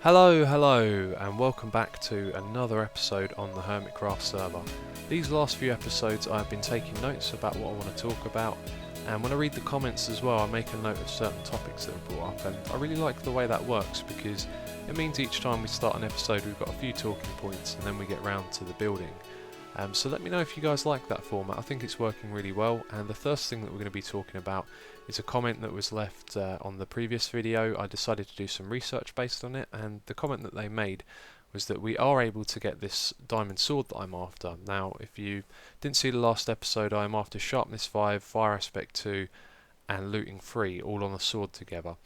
Hello, and welcome back to another episode on the Hermitcraft server. These last few episodes I've been taking notes about what I want to talk about, and when I read the comments as well I make a note of certain topics that are brought up, and I really like the way that works because it means each time we start an episode we've got a few talking points and then we get round to the building. So let me know if you guys like that format. I think it's working really well, and the first thing that we're going to be talking about is a comment that was left on the previous video. I decided to do some research based on it, and the comment that they made was that we are able to get this diamond sword that I'm after. Now, if you didn't see the last episode, I'm after sharpness 5, fire aspect 2 and looting 3 all on the sword together.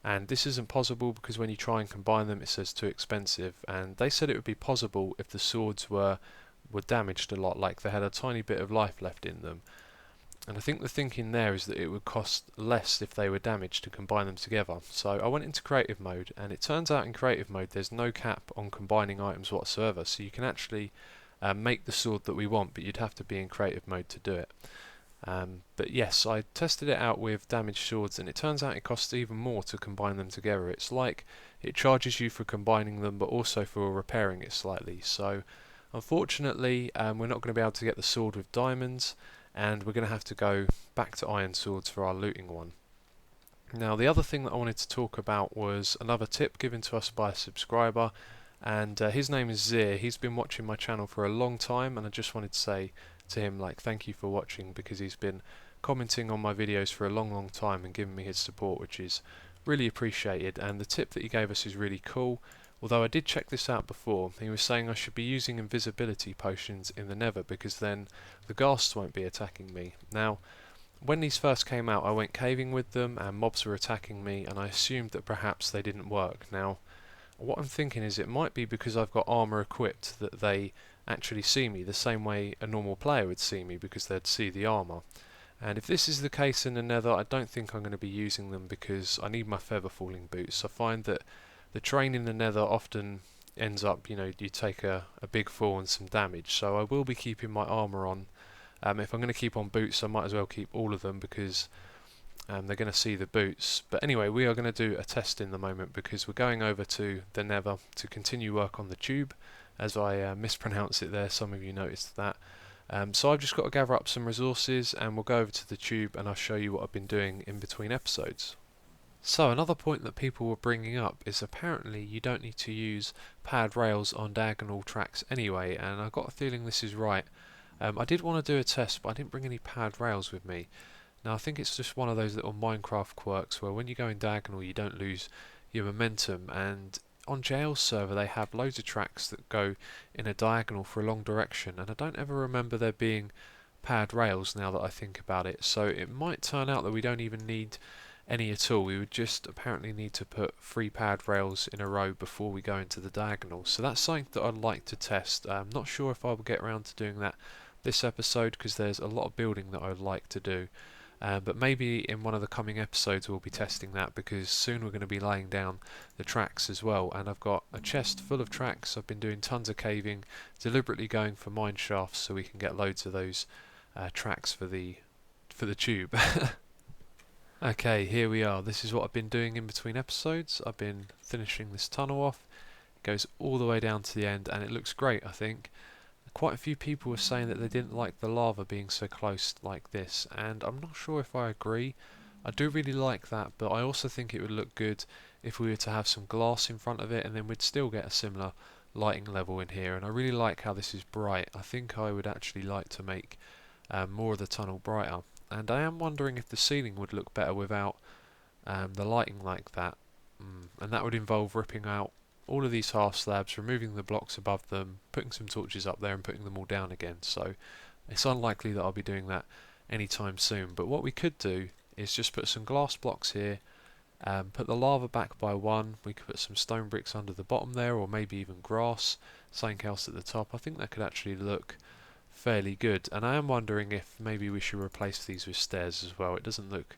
And this isn't possible because when you try and combine them it says too expensive, and they said it would be possible if the swords were damaged a lot, like they had a tiny bit of life left in them. And I think the thinking there is that it would cost less if they were damaged to combine them together. So I went into creative mode, and it turns out in creative mode there's no cap on combining items whatsoever, so you can actually make the sword that we want, but you'd have to be in creative mode to do it. But yes, I tested it out with damaged swords, and it turns out it costs even more to combine them together. It's like it charges you for combining them but also for repairing it slightly. So unfortunately we're not going to be able to get the sword with diamonds, and we're going to have to go back to iron swords for our looting one. Now, the other thing that I wanted to talk about was another tip given to us by a subscriber, and his name is Zir. He's been watching my channel for a long time, and I just wanted to say to him, like, thank you for watching, because he's been commenting on my videos for a long time and giving me his support, which is really appreciated. And the tip that he gave us is really cool. Although I did check this out before. He was saying I should be using invisibility potions in the nether because then the ghasts won't be attacking me. Now, when these first came out I went caving with them and mobs were attacking me, and I assumed that perhaps they didn't work. Now, what I'm thinking is it might be because I've got armour equipped that they actually see me the same way a normal player would see me, because they'd see the armour. And if this is the case in the nether, I don't think I'm going to be using them because I need my feather falling boots. I find that the terrain in the nether often ends up, you take a big fall and some damage, so I will be keeping my armour on. If I'm going to keep on boots I might as well keep all of them because they're going to see the boots. But anyway, we are going to do a test in the moment because we're going over to the nether to continue work on the tube, as I mispronounced it there, some of you noticed that. So I've just got to gather up some resources and we'll go over to the tube and I'll show you what I've been doing in between episodes. So another point that people were bringing up is apparently you don't need to use pad rails on diagonal tracks anyway, and I got a feeling this is right. I did want to do a test, but I didn't bring any pad rails with me. Now I think it's just one of those little Minecraft quirks where when you go in diagonal you don't lose your momentum, and on JL's server they have loads of tracks that go in a diagonal for a long direction, and I don't ever remember there being pad rails now that I think about it, so it might turn out that we don't even need any at all. We would just apparently need to put 3 pad rails in a row before we go into the diagonal. So that's something that I'd like to test. I'm not sure if I will get around to doing that this episode because there's a lot of building that I would like to do. But maybe in one of the coming episodes we'll be testing that, because soon we're going to be laying down the tracks as well. And I've got a chest full of tracks. I've been doing tons of caving, deliberately going for mine shafts so we can get loads of those tracks for the tube. Okay, here we are. This is what I've been doing in between episodes. I've been finishing this tunnel off. It goes all the way down to the end and it looks great, I think. Quite a few people were saying that they didn't like the lava being so close like this, and I'm not sure if I agree. I do really like that, but I also think it would look good if we were to have some glass in front of it, and then we'd still get a similar lighting level in here. And I really like how this is bright. I think I would actually like to make more of the tunnel brighter. And I am wondering if the ceiling would look better without the lighting like that. And that would involve ripping out all of these half slabs, removing the blocks above them, putting some torches up there and putting them all down again. So it's unlikely that I'll be doing that anytime soon. But what we could do is just put some glass blocks here, put the lava back by 1, we could put some stone bricks under the bottom there, or maybe even grass, something else at the top. I think that could actually look fairly good, and I am wondering if maybe we should replace these with stairs as well. It doesn't look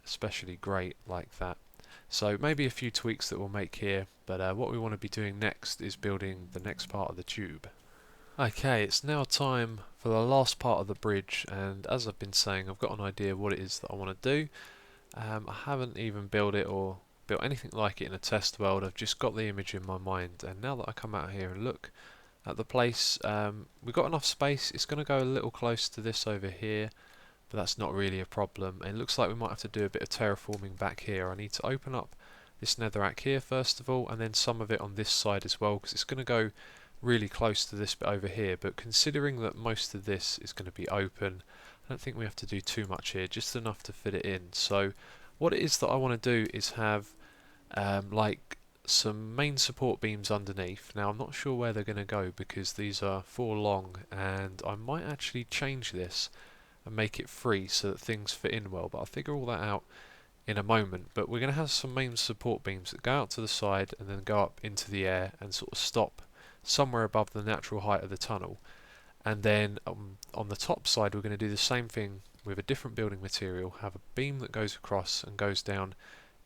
especially great like that, so maybe a few tweaks that we'll make here. But what we want to be doing next is building the next part of the tube. Okay, it's now time for the last part of the bridge, and as I've been saying, I've got an idea what it is that I want to do. I haven't even built it or built anything like it in a test world. I've just got the image in my mind, and now that I come out here and look at the place, we've got enough space. It's going to go a little close to this over here, but that's not really a problem. And it looks like we might have to do a bit of terraforming back here. I need to open up this netherrack here first of all, and then some of it on this side as well, because it's going to go really close to this bit over here. But considering that most of this is going to be open, I don't think we have to do too much here, just enough to fit it in. So what it is that I want to do is have like some main support beams underneath. Now I'm not sure where they're going to go because these are 4 long, and I might actually change this and make it 3 so that things fit in well, but I'll figure all that out in a moment. But we're going to have some main support beams that go out to the side and then go up into the air and sort of stop somewhere above the natural height of the tunnel. And then on the top side we're going to do the same thing with a different building material, have a beam that goes across and goes down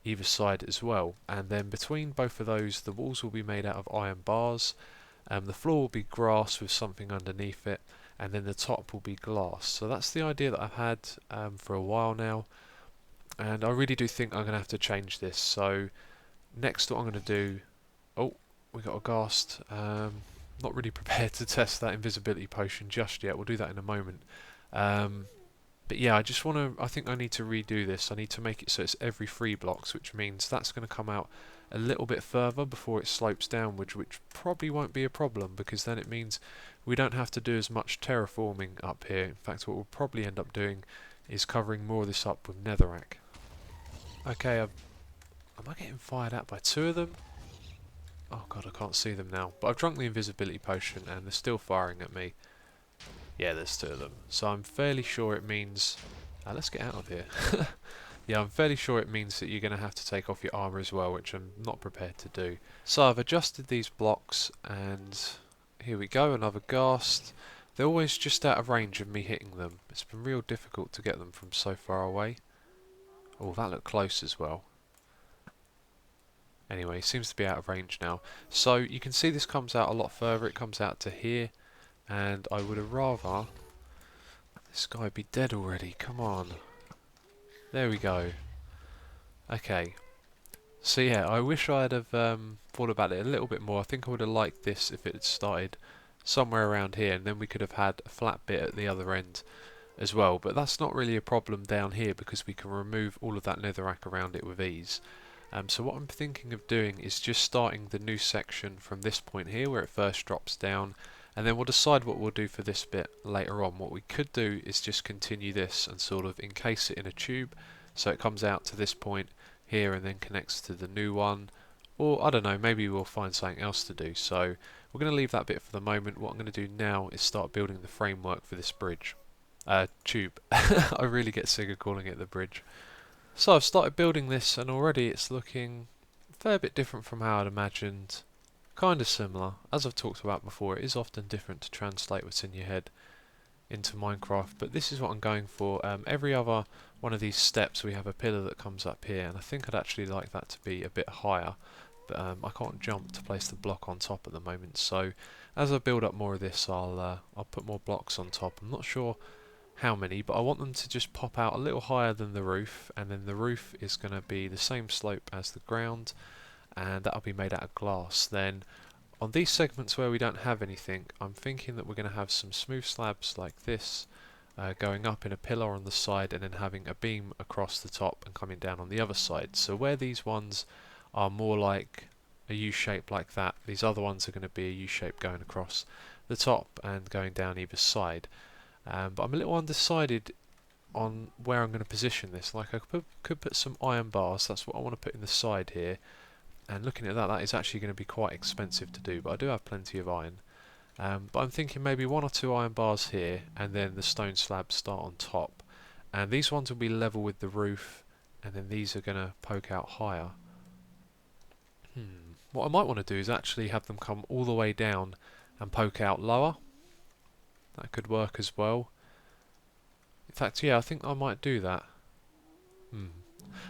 either side as well. And then between both of those, the walls will be made out of iron bars, the floor will be grass with something underneath it, and then the top will be glass. So that's the idea that I've had for a while now, and I really do think I'm going to have to change this. So next what I'm going to do, oh, we got a ghast. Not really prepared to test that invisibility potion just yet. We'll do that in a moment. But yeah, I just want to, I think I need to redo this. I need to make it so it's every 3 blocks, which means that's going to come out a little bit further before it slopes downwards, which probably won't be a problem, because then it means we don't have to do as much terraforming up here. In fact, what we'll probably end up doing is covering more of this up with netherrack. Okay, am I getting fired at by 2 of them? Oh god, I can't see them now. But I've drunk the invisibility potion and they're still firing at me. Yeah, there's 2 of them. So I'm fairly sure it means... let's get out of here. Yeah, I'm fairly sure it means that you're going to have to take off your armour as well, which I'm not prepared to do. So I've adjusted these blocks, and here we go, another ghast. They're always just out of range of me hitting them. It's been real difficult to get them from so far away. Oh, that looked close as well. Anyway, it seems to be out of range now. So you can see this comes out a lot further. It comes out to here, and I would have rather this guy be dead already. Come on. There we go. Okay. So yeah, I wish I'd have thought about it a little bit more. I think I would have liked this if it had started somewhere around here, and then we could have had a flat bit at the other end as well. But that's not really a problem down here because we can remove all of that netherrack around it with ease. So what I'm thinking of doing is just starting the new section from this point here where it first drops down, and then we'll decide what we'll do for this bit later on. What we could do is just continue this and sort of encase it in a tube so it comes out to this point here and then connects to the new one, or I don't know, maybe we'll find something else to do. So we're going to leave that bit for the moment. What I'm going to do now is start building the framework for this bridge. Tube. I really get sick of calling it the bridge. So I've started building this, and already it's looking a fair bit different from how I'd imagined. Kind of similar. As I've talked about before, it is often different to translate what's in your head into Minecraft, but this is what I'm going for. Every other one of these steps we have a pillar that comes up here, and I think I'd actually like that to be a bit higher, but I can't jump to place the block on top at the moment. So as I build up more of this, I'll put more blocks on top. I'm not sure how many, but I want them to just pop out a little higher than the roof, and then the roof is going to be the same slope as the ground, and that'll be made out of glass. Then on these segments where we don't have anything, I'm thinking that we're going to have some smooth slabs like this going up in a pillar on the side, and then having a beam across the top and coming down on the other side. So where these ones are more like a U shape like that, these other ones are going to be a U shape going across the top and going down either side. But I'm a little undecided on where I'm going to position this. Like I could put some iron bars, that's what I want to put in the side here, and looking at that, that is actually going to be quite expensive to do, but I do have plenty of iron. But I'm thinking maybe 1 or 2 iron bars here, and then the stone slabs start on top, and these ones will be level with the roof, and then these are going to poke out higher. What I might want to do is actually have them come all the way down and poke out lower. That could work as well. In fact, yeah, I think I might do that.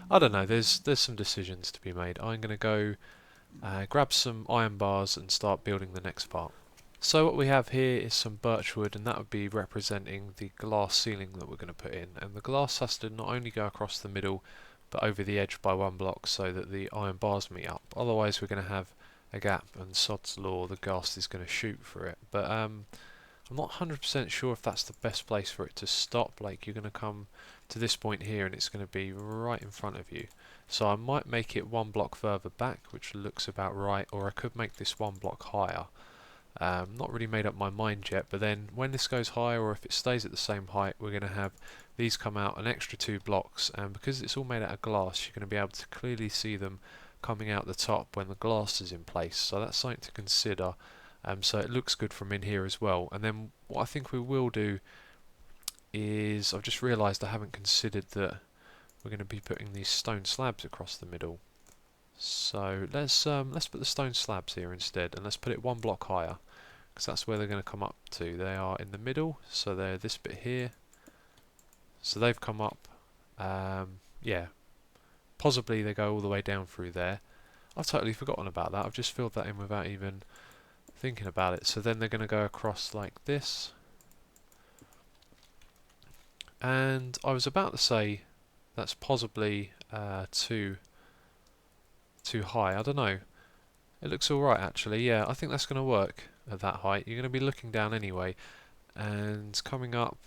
I don't know, there's some decisions to be made. I'm going to go grab some iron bars and start building the next part. So what we have here is some birch wood, and that would be representing the glass ceiling that we're going to put in. And the glass has to not only go across the middle but over the edge by 1 block so that the iron bars meet up. Otherwise we're going to have a gap, and sod's law, the ghast is going to shoot for it. But I'm not 100% sure if that's the best place for it to stop. Like, you're going to come to this point here and it's going to be right in front of you. So I might make it 1 block further back, which looks about right, or I could make this 1 block higher. Not really made up my mind yet, but then when this goes higher, or if it stays at the same height, we're going to have these come out an extra 2 blocks, and because it's all made out of glass, you're going to be able to clearly see them coming out the top when the glass is in place. So that's something to consider. So it looks good from in here as well. And then what I think we will do is, I've just realised I haven't considered that we're going to be putting these stone slabs across the middle. So let's put the stone slabs here instead, and let's put it 1 block higher, because that's where they're going to come up to. They are in the middle, so they're this bit here. So they've come up, yeah, possibly they go all the way down through there. I've totally forgotten about that. I've just filled that in without even thinking about it. So then they're going to go across like this. And I was about to say that's possibly too high. I don't know. It looks alright actually. Yeah, I think that's going to work at that height. You're going to be looking down anyway, and coming up.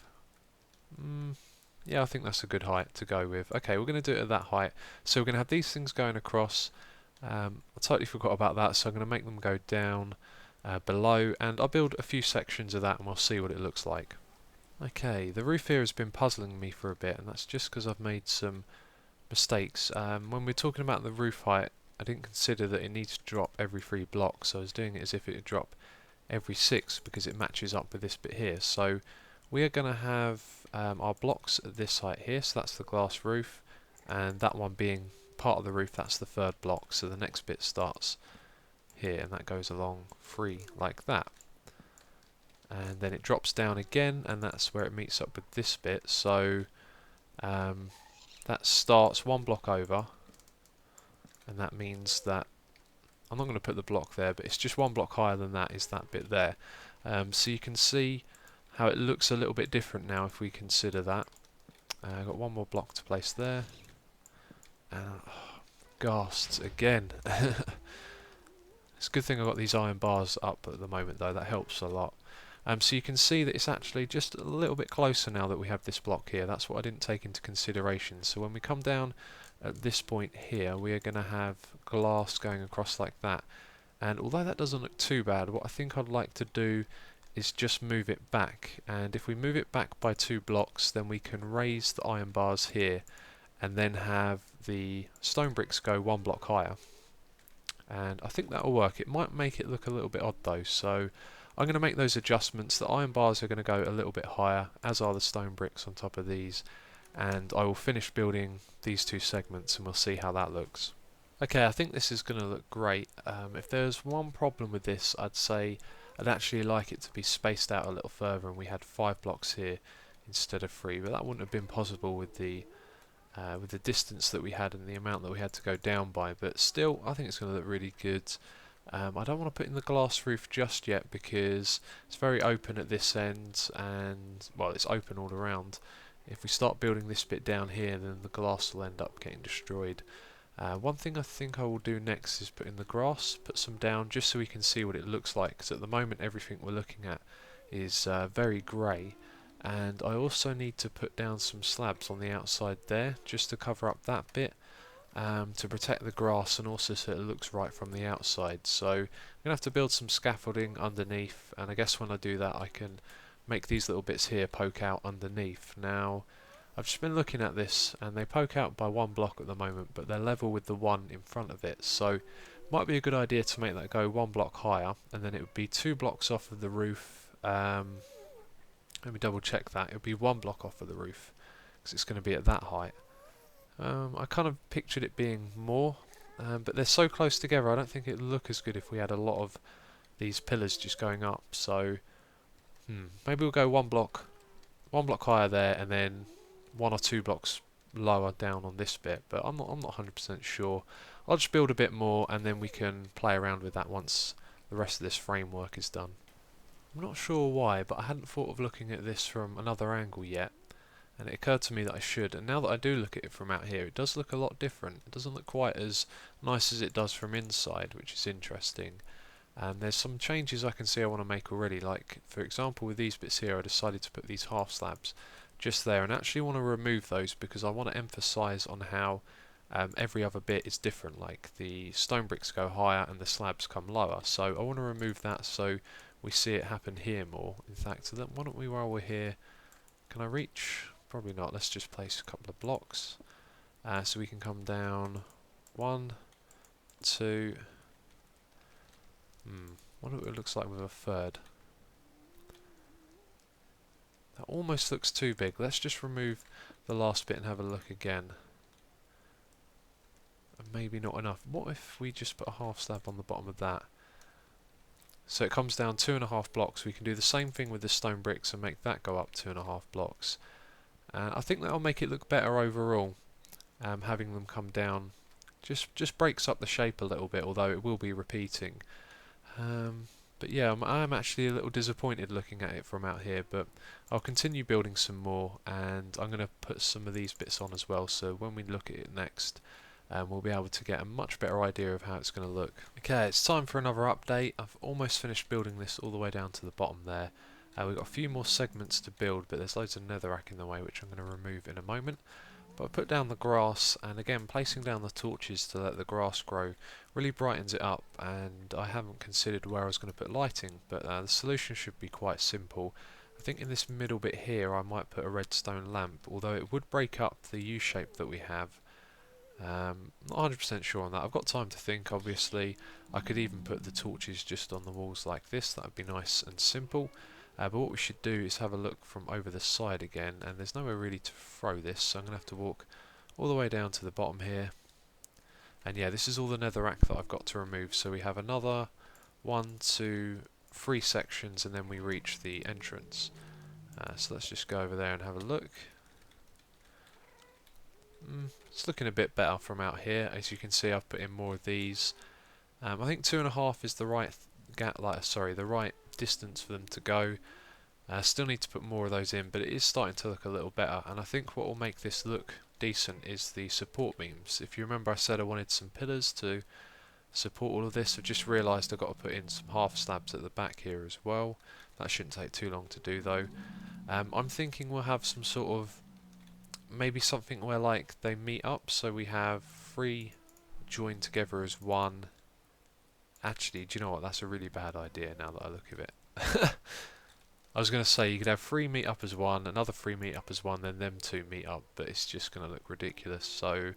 Yeah, I think that's a good height to go with. Okay, we're going to do it at that height. So we're going to have these things going across. I totally forgot about that, so I'm going to make them go down below, and I'll build a few sections of that and we'll see what it looks like. Okay, the roof here has been puzzling me for a bit, and that's just because I've made some mistakes. When we're talking about the roof height, I didn't consider that it needs to drop every 3 blocks, so I was doing it as if it would drop every 6 because it matches up with this bit here. So we are going to have our blocks at this height here, so that's the glass roof, and that one being part of the roof, that's the 3rd block, so the next bit starts here and that goes along 3 like that. And then it drops down again, and that's where it meets up with this bit. So that starts 1 block over, and that means that I'm not going to put the block there, but it's just 1 block higher than that is that bit there. So you can see how it looks a little bit different now if we consider that. I've got 1 more block to place there, and ghasts again. It's a good thing I've got these iron bars up at the moment though, that helps a lot. So you can see that it's actually just a little bit closer now that we have this block here. That's what I didn't take into consideration. So when we come down at this point here, we are going to have glass going across like that. And although that doesn't look too bad, what I think I'd like to do is just move it back. And if we move it back by 2 blocks, then we can raise the iron bars here and then have the stone bricks go 1 block higher. And I think that'll work. It might make it look a little bit odd though, so I'm going to make those adjustments. The iron bars are going to go a little bit higher, as are the stone bricks on top of these, and I will finish building these 2 segments and we'll see how that looks. Okay, I think this is going to look great. If there's one problem with this, I'd say I'd actually like it to be spaced out a little further and we had 5 blocks here instead of 3, but that wouldn't have been possible with the distance that we had and the amount that we had to go down by. But still, I think it's going to look really good. I don't want to put in the glass roof just yet because it's very open at this end, and well, it's open all around. If we start building this bit down here, then the glass will end up getting destroyed. One thing I think I will do next is put in the grass, put some down just so we can see what it looks like, because at the moment everything we're looking at is very grey. And I also need to put down some slabs on the outside there just to cover up that bit, to protect the grass and also so it looks right from the outside. So I'm going to have to build some scaffolding underneath, and I guess when I do that I can make these little bits here poke out underneath. Now I've just been looking at this and they poke out by 1 block at the moment, but they're level with the one in front of it, so might be a good idea to make that go 1 block higher, and then it would be 2 blocks off of the roof. Let me double check that. It would be 1 block off of the roof because it's going to be at that height. I kind of pictured it being more, but they're so close together I don't think it would look as good if we had a lot of these pillars just going up. So maybe we'll go 1 block higher there, and then 1 or 2 blocks lower down on this bit, but I'm not 100% sure. I'll just build a bit more and then we can play around with that once the rest of this framework is done. I'm not sure why, but I hadn't thought of looking at this from another angle yet. and it occurred to me that I should, and now that I do look at it from out here, it does look a lot different. It doesn't look quite as nice as it does from inside, which is interesting. And there's some changes I can see I want to make already, like for example with these bits here I decided to put these half slabs just there, and actually want to remove those because I want to emphasise on how every other bit is different, like the stone bricks go higher and the slabs come lower, so I want to remove that so we see it happen here more. In fact, so why don't we, while we're here, can I reach? Probably not. Let's just place a couple of blocks so we can come down 1, 2. Wonder what it looks like with a third. That almost looks too big. Let's just remove the last bit and have a look again. And maybe not enough. What if we just put a half slab on the bottom of that? So it comes down 2.5 blocks. We can do the same thing with the stone bricks and make that go up 2.5 blocks. I think that'll make it look better overall. Having them come down just breaks up the shape a little bit, although it will be repeating. But yeah, I'm actually a little disappointed looking at it from out here, but I'll continue building some more, and I'm going to put some of these bits on as well, so when we look at it next, we'll be able to get a much better idea of how it's going to look. Okay, it's time for another update. I've almost finished building this all the way down to the bottom there. We've got a few more segments to build, but there's loads of netherrack in the way, which I'm going to remove in a moment. But I put down the grass, and again placing down the torches to let the grass grow really brightens it up, and I haven't considered where I was going to put lighting, but the solution should be quite simple. I think in this middle bit here I might put a redstone lamp, although it would break up the U shape that we have. Not 100% sure on that. I've got time to think. Obviously I could even put the torches just on the walls like this. That would be nice and simple. But what we should do is have a look from over the side again, and there's nowhere really to throw this, so I'm going to have to walk all the way down to the bottom here. And yeah, this is all the netherrack that I've got to remove, so we have another 1, 2, 3 sections, and then we reach the entrance. So let's just go over there and have a look. It's looking a bit better from out here. As you can see, I've put in more of these. I think 2.5 is the right the right distance for them to go. Still need to put more of those in, but it is starting to look a little better, and I think what will make this look decent is the support beams. If you remember, I said I wanted some pillars to support all of this. I've just realised I've got to put in some half slabs at the back here as well. That shouldn't take too long to do though. I'm thinking we'll have some sort of, maybe something where like they meet up, so we have 3 joined together as one. Actually, do you know what? That's a really bad idea now that I look at it. I was going to say you could have 3 meet up as one, another 3 meet up as one, then them 2 meet up, but it's just going to look ridiculous. So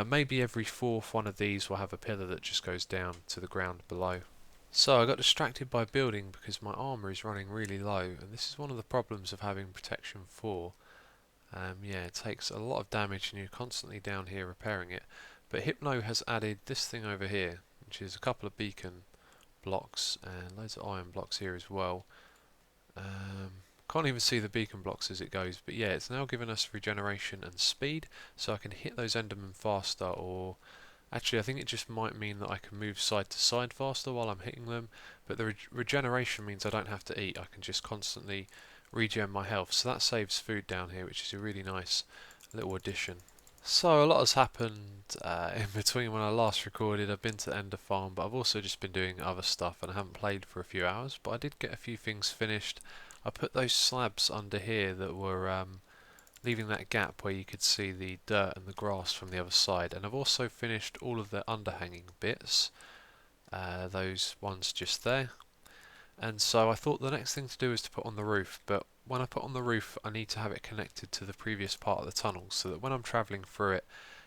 maybe every 4th one of these will have a pillar that just goes down to the ground below. So I got distracted by building because my armour is running really low, and this is one of the problems of having protection 4. Yeah, it takes a lot of damage and you're constantly down here repairing it. But Hypno has added this thing over here, which is a couple of beacon blocks and loads of iron blocks here as well. Can't even see the beacon blocks as it goes, but yeah, it's now given us regeneration and speed, so I can hit those endermen faster, or actually I think it just might mean that I can move side to side faster while I'm hitting them, but the regeneration means I don't have to eat. I can just constantly regen my health, so that saves food down here, which is a really nice little addition. So a lot has happened in between when I last recorded. I've been to the Ender Farm, but I've also just been doing other stuff and I haven't played for a few hours, but I did get a few things finished. I put those slabs under here that were leaving that gap where you could see the dirt and the grass from the other side, and I've also finished all of the underhanging bits, those ones just there. And so I thought the next thing to do is to put on the roof, but when I put on the roof I need to have it connected to the previous part of the tunnel so that when I'm travelling through it,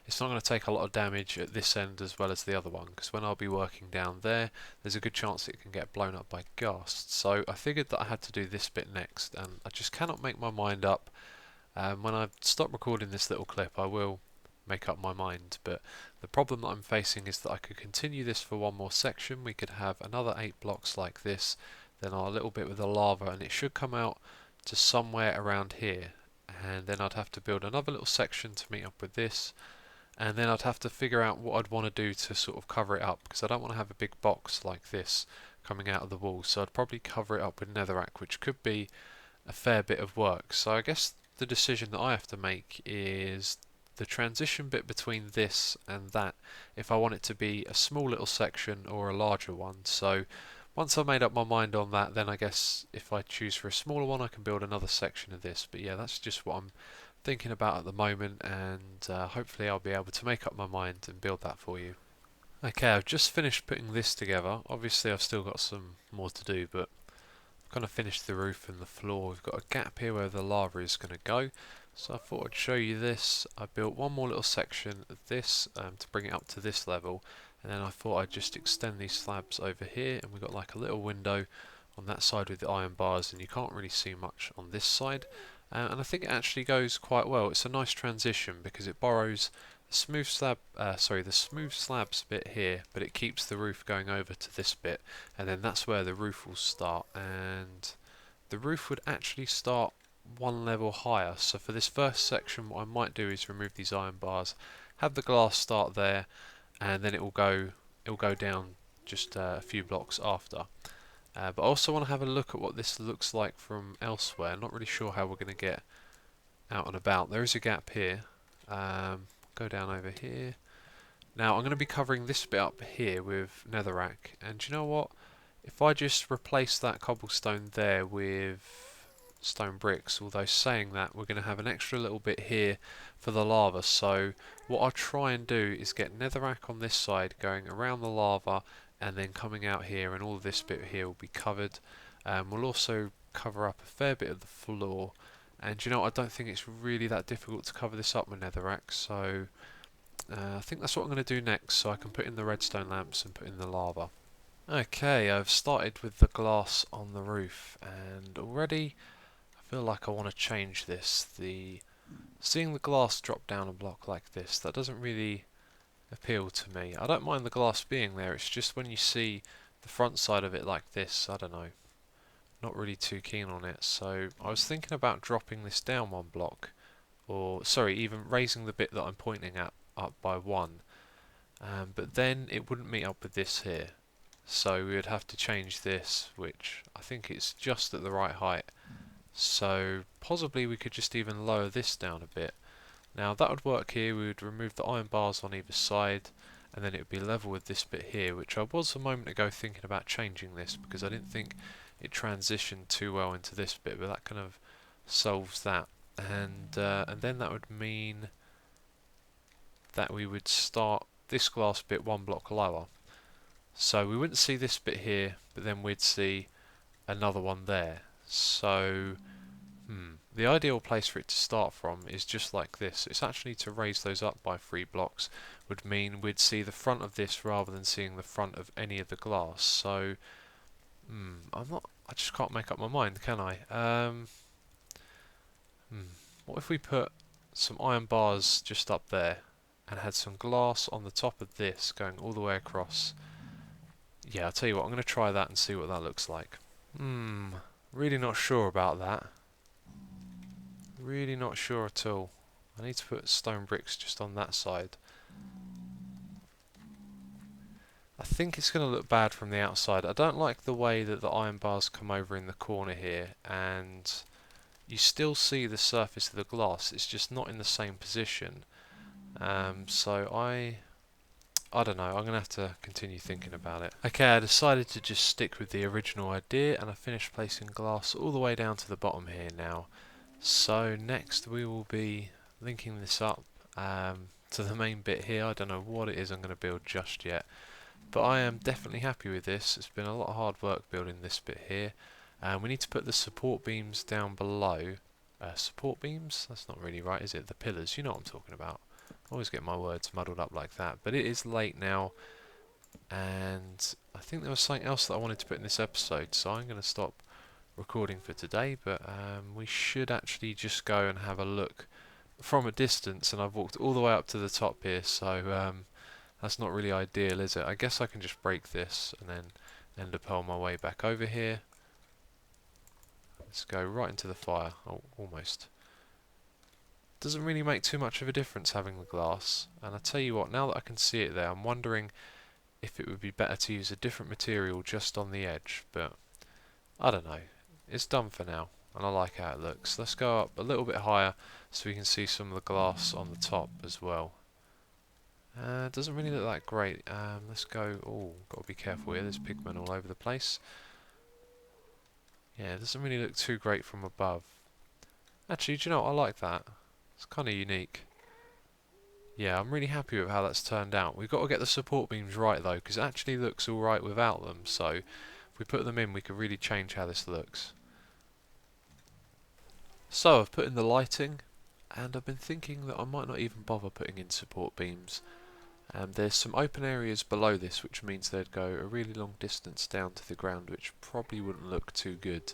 it's not going to take a lot of damage at this end as well as the other one, because when I'll be working down there, there's a good chance it can get blown up by ghasts. So I figured that I had to do this bit next, and I just cannot make my mind up. When I stop recording this little clip I will make up my mind, but the problem that I'm facing is that I could continue this for one more section. We could have another 8 blocks like this, then our little bit with the lava, and it should come out to somewhere around here, and then I'd have to build another little section to meet up with this, and then I'd have to figure out what I'd want to do to sort of cover it up, because I don't want to have a big box like this coming out of the wall, so I'd probably cover it up with netherrack, which could be a fair bit of work. So I guess the decision that I have to make is the transition bit between this and that, if I want it to be a small little section or a larger one. So once I've made up my mind on that, then I guess if I choose for a smaller one I can build another section of this. But yeah, that's just what I'm thinking about at the moment, and hopefully I'll be able to make up my mind and build that for you. Okay, I've just finished putting this together. Obviously I've still got some more to do, but I've kind of finished the roof and the floor. We've got a gap here where the lava is going to go, so I thought I'd show you this. I built one more little section of this to bring it up to this level, and then I thought I'd just extend these slabs over here, and we've got like a little window on that side with the iron bars, and you can't really see much on this side. And I think it actually goes quite well. It's a nice transition because it borrows the smooth slabs bit here, but it keeps the roof going over to this bit, and then that's where the roof will start. And the roof would actually start one level higher. So for this first section, what I might do is remove these iron bars, have the glass start there, and then it will go down just a few blocks after. But I also want to have a look at what this looks like from elsewhere. Not really sure how we're going to get out and about. There is a gap here. Go down over here. Now I'm going to be covering this bit up here with netherrack, and do you know what? If I just replace that cobblestone there with stone bricks, although saying that, we're going to have an extra little bit here for the lava. So what I'll try and do is get netherrack on this side going around the lava and then coming out here, and all of this bit here will be covered. We'll also cover up a fair bit of the floor, and you know what, I don't think it's really that difficult to cover this up with netherrack, so I think that's what I'm going to do next, so I can put in the redstone lamps and put in the lava. Okay, I've started with the glass on the roof, and already I feel like I want to change this. Seeing the glass drop down a block like this, that doesn't really appeal to me. I don't mind the glass being there, it's just when you see the front side of it like this, I don't know, not really too keen on it. So I was thinking about dropping this down one block, or sorry, even raising the bit that I'm pointing at up by one, but then it wouldn't meet up with this here, so we would have to change this, which I think it's just at the right height. So possibly we could just even lower this down a bit. Now that would work here. We would remove the iron bars on either side, and then it would be level with this bit here, which I was a moment ago thinking about changing this because I didn't think it transitioned too well into this bit, but that kind of solves that. And then that would mean that we would start this glass bit one block lower. So we wouldn't see this bit here, but then we'd see another one there. So the ideal place for it to start from is just like this. It's actually to raise those up by 3 blocks would mean we'd see the front of this rather than seeing the front of any of the glass. So I just can't make up my mind, can I? What if we put some iron bars just up there and had some glass on the top of this going all the way across? Yeah, I'll tell you what, I'm going to try that and see what that looks like. Really not sure about that. Really not sure at all. I need to put stone bricks just on that side. I think it's going to look bad from the outside. I don't like the way that the iron bars come over in the corner here, and you still see the surface of the glass. It's just not in the same position. So I don't know. I'm going to have to continue thinking about it. Okay, I decided to just stick with the original idea, and I finished placing glass all the way down to the bottom here now. So next we will be linking this up to the main bit here. I don't know what it is I'm going to build just yet, but I am definitely happy with this. It's been a lot of hard work building this bit here. We need to put the support beams down below. Support beams? That's not really right, is it? The pillars, you know what I'm talking about. I always get my words muddled up like that. But it is late now, and I think there was something else that I wanted to put in this episode, so I'm going to stop recording for today. But we should actually just go and have a look from a distance, and I've walked all the way up to the top here, so that's not really ideal, is it? I guess I can just break this and then end up on my way back over here. Let's go right into the fire. Oh, almost. Doesn't really make too much of a difference having the glass, and I tell you what, now that I can see it there, I'm wondering if it would be better to use a different material just on the edge, but I don't know. It's done for now. and I like how it looks. Let's go up a little bit higher so we can see some of the glass on the top as well. It doesn't really look that great. Let's go. Oh, got to be careful here. There's pigment all over the place. Yeah, it doesn't really look too great from above. Actually, do you know what? I like that. It's kind of unique. Yeah, I'm really happy with how that's turned out. We've got to get the support beams right though, because it actually looks alright without them. So if we put them in, we could really change how this looks. So I've put in the lighting, and I've been thinking that I might not even bother putting in support beams. There's some open areas below this, which means they'd go a really long distance down to the ground, which probably wouldn't look too good.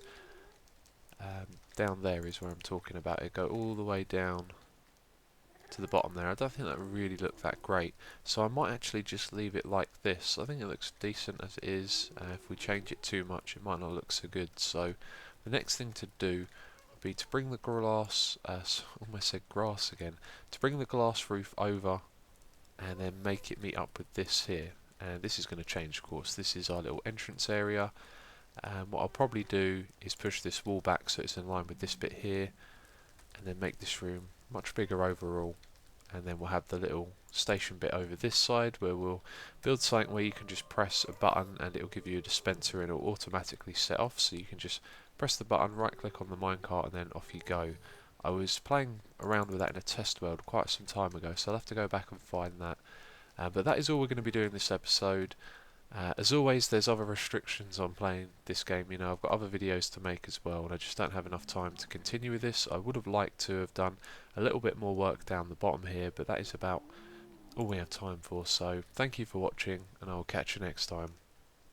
Down there is where I'm talking about. It go all the way down to the bottom there. I don't think that would really look that great, so I might actually just leave it like this. I think it looks decent as it is. If we change it too much, it might not look so good. So the next thing to do would be to bring the glass, almost said grass again, to bring the glass roof over and then make it meet up with this here. And this is going to change, of course. This is our little entrance area. What I'll probably do is push this wall back so it's in line with this bit here, and then make this room much bigger overall. And then we'll have the little station bit over this side where we'll build something where you can just press a button and it'll give you a dispenser and it'll automatically set off, so you can just press the button, right click on the minecart, and then off you go. I was playing around with that in a test world quite some time ago, so I'll have to go back and find that. But that is all we're going to be doing this episode. As always, there's other restrictions on playing this game. You know, I've got other videos to make as well, and I just don't have enough time to continue with this. I would have liked to have done a little bit more work down the bottom here, but that is about all we have time for. So thank you for watching, and I will catch you next time.